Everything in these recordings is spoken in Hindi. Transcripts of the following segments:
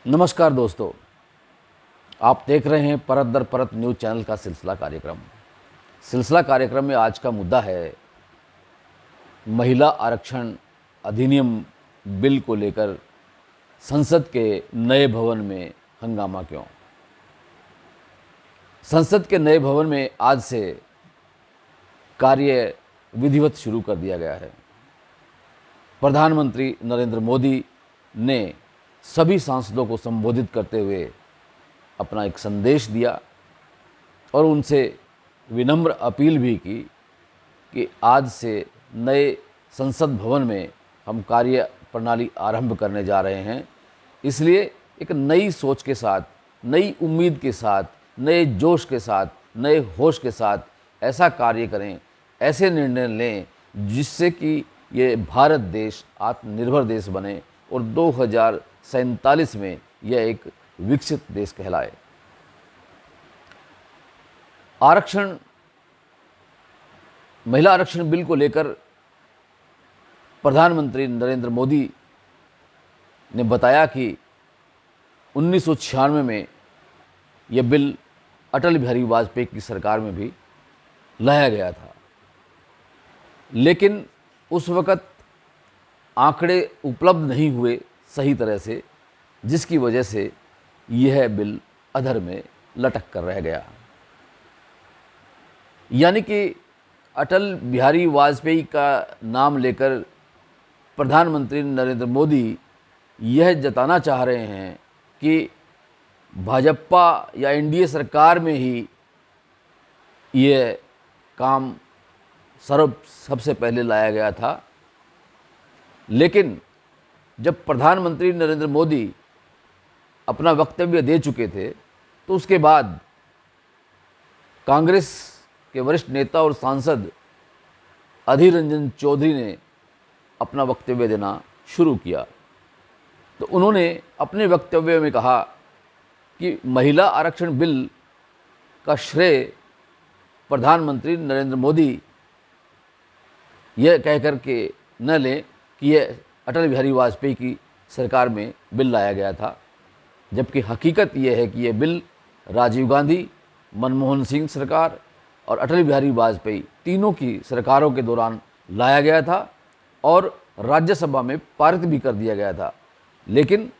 नमस्कार दोस्तों, आप देख रहे हैं परत दर परत न्यूज़ चैनल का सिलसिला कार्यक्रम में आज का मुद्दा है महिला आरक्षण अधिनियम बिल को लेकर संसद के नए भवन में हंगामा क्यों। संसद के नए भवन में आज से कार्य विधिवत शुरू कर दिया गया है। प्रधानमंत्री नरेंद्र मोदी ने सभी सांसदों को संबोधित करते हुए अपना एक संदेश दिया और उनसे विनम्र अपील भी की कि आज से नए संसद भवन में हम कार्य प्रणाली आरंभ करने जा रहे हैं। इसलिए एक नई सोच के साथ, नई उम्मीद के साथ, नए जोश के साथ, नए होश के साथ ऐसा कार्य करें, ऐसे निर्णय लें जिससे कि ये भारत देश आत्मनिर्भर देश बने और 2047 में यह एक विकसित देश कहलाए। महिला आरक्षण बिल को लेकर प्रधानमंत्री नरेंद्र मोदी ने बताया कि 1996 में यह बिल अटल बिहारी वाजपेयी की सरकार में भी लाया गया था, लेकिन उस वक़्त आंकड़े उपलब्ध नहीं हुए सही तरह से, जिसकी वजह से यह बिल अधर में लटक कर रह गया। यानी कि अटल बिहारी वाजपेयी का नाम लेकर प्रधानमंत्री नरेंद्र मोदी यह जताना चाह रहे हैं कि भाजपा या एनडीए सरकार में ही यह काम सबसे पहले लाया गया था। लेकिन जब प्रधानमंत्री नरेंद्र मोदी अपना वक्तव्य दे चुके थे तो उसके बाद कांग्रेस के वरिष्ठ नेता और सांसद अधीर रंजन चौधरी ने अपना वक्तव्य देना शुरू किया। तो उन्होंने अपने वक्तव्य में कहा कि महिला आरक्षण बिल का श्रेय प्रधानमंत्री नरेंद्र मोदी यह कहकर के न लें कि यह अटल बिहारी वाजपेयी की सरकार में बिल लाया गया था, जबकि हकीकत यह है कि यह बिल राजीव गांधी, मनमोहन सिंह सरकार और अटल बिहारी वाजपेयी तीनों की सरकारों के दौरान लाया गया था और राज्यसभा में पारित भी कर दिया गया था। लेकिन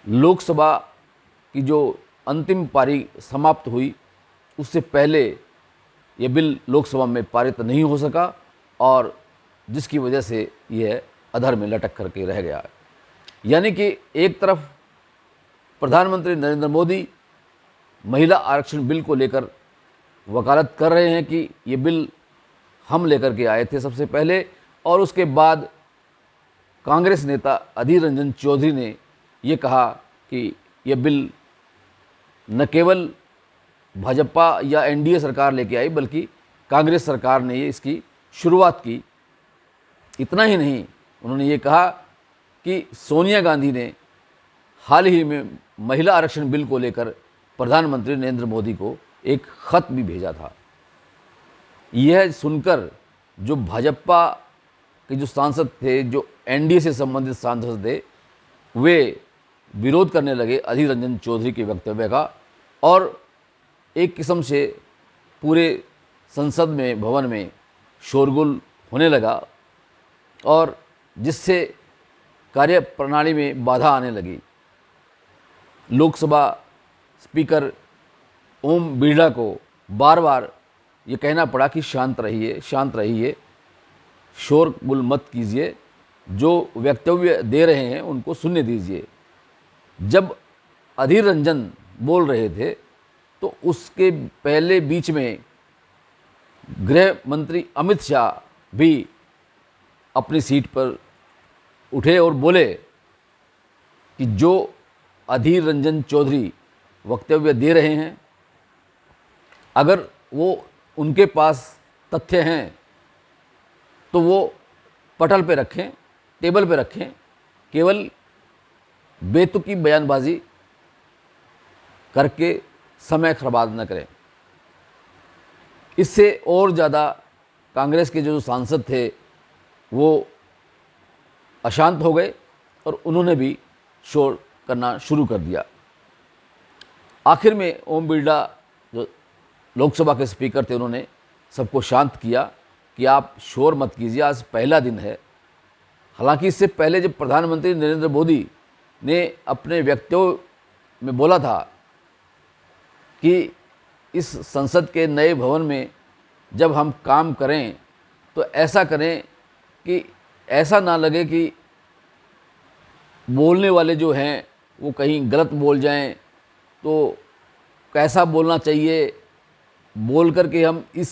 लोकसभा की जो अंतिम पारी समाप्त हुई उससे पहले यह बिल लोकसभा में पारित नहीं हो सका और जिसकी वजह से यह अधर में लटक करके रह गया। यानी कि एक तरफ प्रधानमंत्री नरेंद्र मोदी महिला आरक्षण बिल को लेकर वकालत कर रहे हैं कि ये बिल हम लेकर के आए थे सबसे पहले, और उसके बाद कांग्रेस नेता अधीर रंजन चौधरी ने ये कहा कि यह बिल न केवल भाजपा या एनडीए सरकार लेके आई बल्कि कांग्रेस सरकार ने ये इसकी शुरुआत की। इतना ही नहीं, उन्होंने ये कहा कि सोनिया गांधी ने हाल ही में महिला आरक्षण बिल को लेकर प्रधानमंत्री नरेंद्र मोदी को एक ख़त भी भेजा था। यह सुनकर जो भाजपा के जो सांसद थे, जो एनडीए से संबंधित सांसद थे, वे विरोध करने लगे अधीर रंजन चौधरी के वक्तव्य का और एक किस्म से पूरे संसद में भवन में शोरगुल होने लगा और जिससे कार्य प्रणाली में बाधा आने लगी। लोकसभा स्पीकर ओम बिरला को बार बार ये कहना पड़ा कि शांत रहिए, शोरगुल मत कीजिए, जो वक्तव्य दे रहे हैं उनको सुनने दीजिए। जब अधीर रंजन बोल रहे थे तो उसके पहले बीच में गृह मंत्री अमित शाह भी अपनी सीट पर उठे और बोले कि जो अधीर रंजन चौधरी वक्तव्य दे रहे हैं, अगर वो उनके पास तथ्य हैं तो वो पटल पे रखें, टेबल पे रखें, केवल बेतुकी बयानबाजी करके समय बर्बाद न करें। इससे और ज़्यादा कांग्रेस के जो सांसद थे वो अशांत हो गए और उन्होंने भी शोर करना शुरू कर दिया। आखिर में ओम बिरला जो लोकसभा के स्पीकर थे, उन्होंने सबको शांत किया कि आप शोर मत कीजिए, आज पहला दिन है। हालांकि इससे पहले जब प्रधानमंत्री नरेंद्र मोदी ने अपने वक्तव्य में बोला था कि इस संसद के नए भवन में जब हम काम करें तो ऐसा करें कि ऐसा ना लगे कि बोलने वाले जो हैं वो कहीं गलत बोल जाएं, तो कैसा बोलना चाहिए, बोल कर के हम इस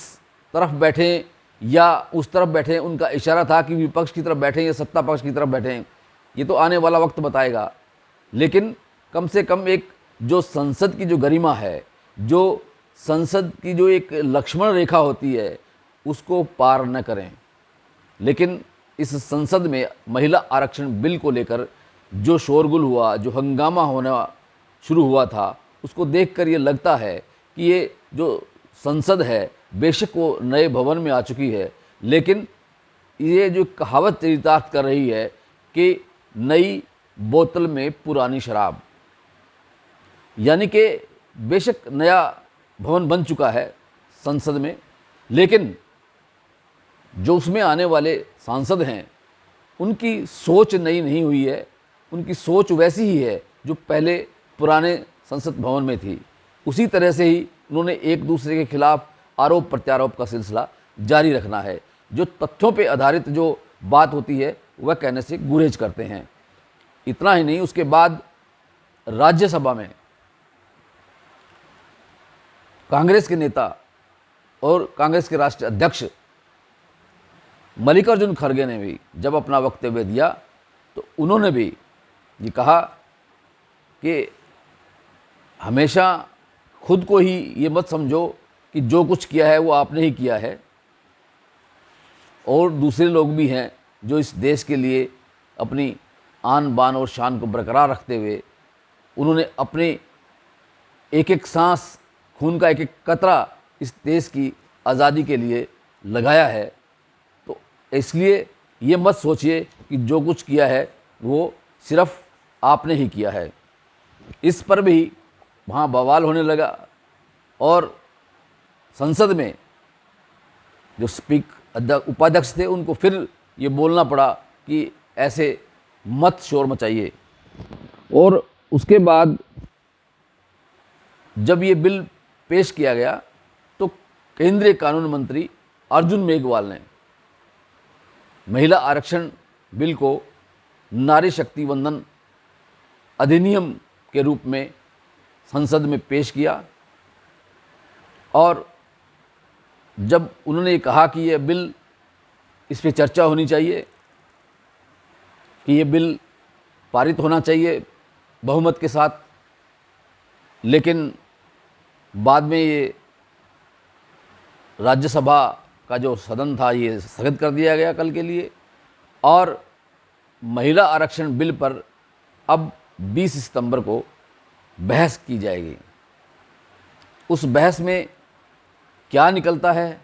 तरफ बैठें या उस तरफ बैठें। उनका इशारा था कि विपक्ष की तरफ बैठें या सत्ता पक्ष की तरफ बैठें, ये तो आने वाला वक्त बताएगा। लेकिन कम से कम एक जो संसद की जो गरिमा है, जो संसद की जो एक लक्ष्मण रेखा होती है, उसको पार न करें। लेकिन इस संसद में महिला आरक्षण बिल को लेकर जो शोरगुल हुआ, जो हंगामा होना शुरू हुआ था, उसको देखकर ये लगता है कि ये जो संसद है बेशक वो नए भवन में आ चुकी है, लेकिन ये जो कहावत चरितार्थ कर रही है कि नई बोतल में पुरानी शराब, यानी कि बेशक नया भवन बन चुका है संसद में, लेकिन जो उसमें आने वाले सांसद हैं उनकी सोच नई नहीं हुई है। उनकी सोच वैसी ही है जो पहले पुराने संसद भवन में थी। उसी तरह से ही उन्होंने एक दूसरे के खिलाफ आरोप प्रत्यारोप का सिलसिला जारी रखना है। जो तथ्यों पे आधारित जो बात होती है वह कहने से गुरेज करते हैं। इतना ही नहीं, उसके बाद राज्यसभा में कांग्रेस के नेता और कांग्रेस के राष्ट्रीय अध्यक्ष मल्लिकार्जुन खड़गे ने भी जब अपना वक्तव्य दिया तो उन्होंने भी ये कहा कि हमेशा खुद को ही ये मत समझो कि जो कुछ किया है वो आपने ही किया है, और दूसरे लोग भी हैं जो इस देश के लिए अपनी आन बान और शान को बरकरार रखते हुए उन्होंने अपने एक एक सांस, खून का एक एक कतरा इस देश की आज़ादी के लिए लगाया है। तो इसलिए ये मत सोचिए कि जो कुछ किया है वो सिर्फ आपने ही किया है। इस पर भी वहाँ बवाल होने लगा और संसद में जो उपाध्यक्ष थे उनको फिर ये बोलना पड़ा कि ऐसे मत शोर मचाइए। और उसके बाद जब ये बिल पेश किया गया तो केंद्रीय कानून मंत्री अर्जुन मेघवाल ने महिला आरक्षण बिल को नारी शक्ति वंदन अधिनियम के रूप में संसद में पेश किया। और जब उन्होंने कहा कि यह बिल, इस पे चर्चा होनी चाहिए, कि ये बिल पारित होना चाहिए बहुमत के साथ, लेकिन बाद में ये राज्यसभा का जो सदन था ये स्थगित कर दिया गया कल के लिए। और महिला आरक्षण बिल पर अब 20 सितंबर को बहस की जाएगी। उस बहस में क्या निकलता है,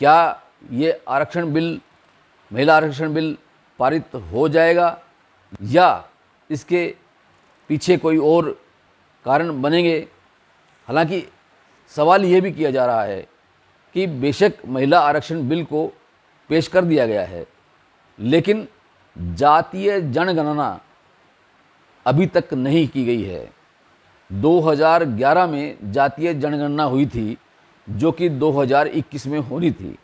क्या ये आरक्षण बिल, महिला आरक्षण बिल पारित हो जाएगा या इसके पीछे कोई और कारण बनेंगे। हालांकि सवाल ये भी किया जा रहा है कि बेशक महिला आरक्षण बिल को पेश कर दिया गया है, लेकिन जातीय जनगणना अभी तक नहीं की गई है। 2011 में जातीय जनगणना हुई थी जो कि 2021 में होनी थी,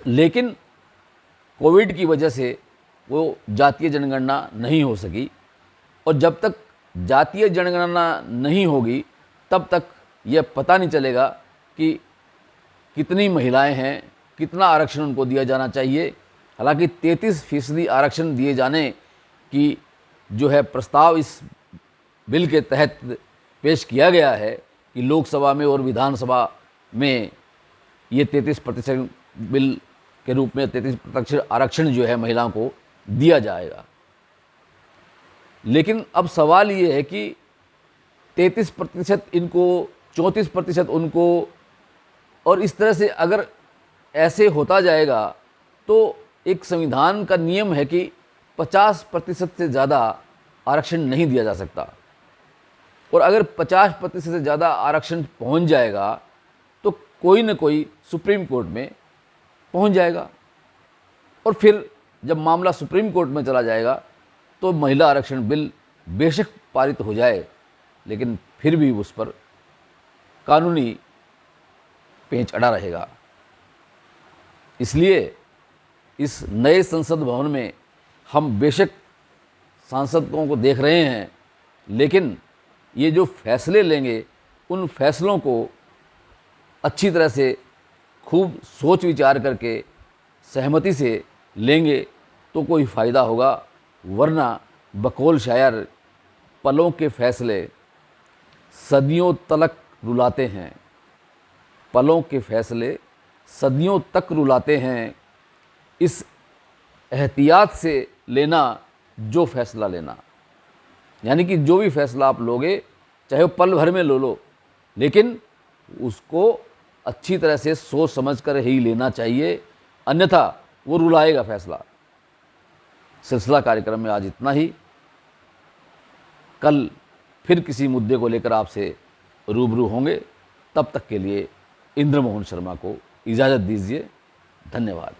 लेकिन कोविड की वजह से वो जातीय जनगणना नहीं हो सकी। और जब तक जातीय जनगणना नहीं होगी तब तक यह पता नहीं चलेगा कि कितनी महिलाएं हैं, कितना आरक्षण उनको दिया जाना चाहिए। हालांकि 33% आरक्षण दिए जाने की जो है प्रस्ताव इस बिल के तहत पेश किया गया है कि लोकसभा में और विधानसभा में ये 33% बिल के रूप में 33% आरक्षण जो है महिलाओं को दिया जाएगा। लेकिन अब सवाल ये है कि 33% इनको, 34% उनको, और इस तरह से अगर ऐसे होता जाएगा तो एक संविधान का नियम है कि 50% से ज़्यादा आरक्षण नहीं दिया जा सकता। और अगर 50% से ज़्यादा आरक्षण पहुंच जाएगा तो कोई न कोई सुप्रीम कोर्ट में पहुंच जाएगा, और फिर जब मामला सुप्रीम कोर्ट में चला जाएगा तो महिला आरक्षण बिल बेशक पारित हो जाए, लेकिन फिर भी उस पर कानूनी पेंच अड़ा रहेगा। इसलिए इस नए संसद भवन में हम बेशक सांसदों को देख रहे हैं, लेकिन ये जो फैसले लेंगे उन फैसलों को अच्छी तरह से खूब सोच विचार करके सहमति से लेंगे तो कोई फ़ायदा होगा, वरना बकौल शायर पलों के फैसले सदियों तक रुलाते हैं, पलों के फैसले सदियों तक रुलाते हैं, इस एहतियात से लेना जो फैसला लेना। यानी कि जो भी फैसला आप लोगे चाहे वो पल भर में लो, लेकिन उसको अच्छी तरह से सोच समझ कर ही लेना चाहिए, अन्यथा वो रुलाएगा फैसला। सिलसिला कार्यक्रम में आज इतना ही। कल फिर किसी मुद्दे को लेकर आपसे रूबरू होंगे। तब तक के लिए इंद्र मोहन शर्मा को इजाज़त दीजिए। धन्यवाद।